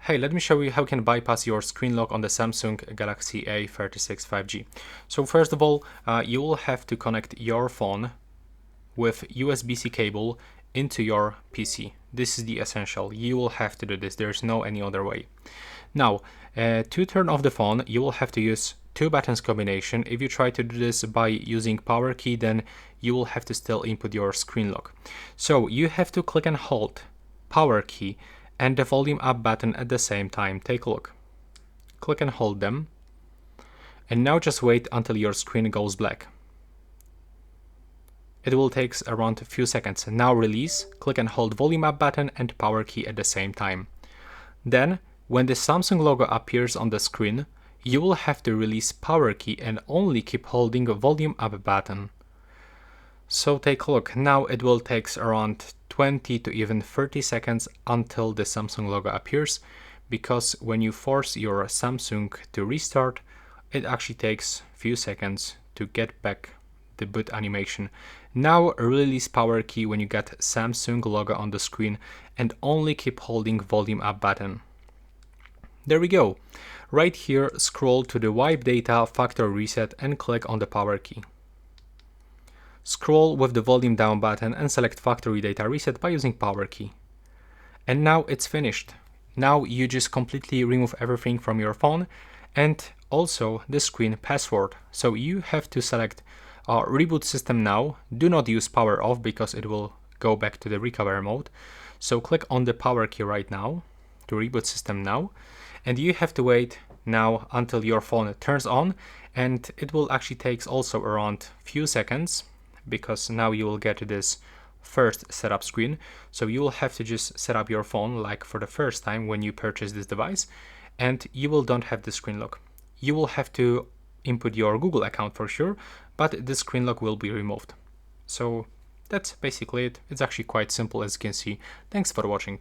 Hey, let me show you how you can bypass your screen lock on the Samsung Galaxy A36 5G. So first of all, you will have to connect your phone with USB-C cable into your PC. This is the essential. You will have to do this. There's no any other way. Now, to turn off the phone, you will have to use two buttons combination. If you try to do this by using power key, then you will have to still input your screen lock. So you have to click and hold power key and the volume up button at the same time. Take a look. Click and hold them. And now just wait until your screen goes black. It will take around a few seconds. Now release, click and hold volume up button and power key at the same time. Then, when the Samsung logo appears on the screen, you will have to release power key and only keep holding volume up button. So take a look. Now it will take around 20 to even 30 seconds until the Samsung logo appears, because when you force your Samsung to restart, it actually takes a few seconds to get back the boot animation. Now release power key when you get Samsung logo on the screen and only keep holding volume up button. There we go. Right here, scroll to the wipe data factory reset and click on the power key. Scroll with the volume down button and select factory data reset by using power key. And now it's finished. Now you just completely remove everything from your phone and also the screen password. So you have to select reboot system now. Do not use power off because it will go back to the recovery mode. So click on the power key right now to reboot system now. And you have to wait now until your phone turns on, and it will actually take also around few seconds, because now you will get this first setup screen. So you will have to just set up your phone like for the first time when you purchase this device, and you will don't have the screen lock. You will have to input your Google account for sure, but the screen lock will be removed. So that's basically it. It's actually quite simple, as you can see. Thanks for watching.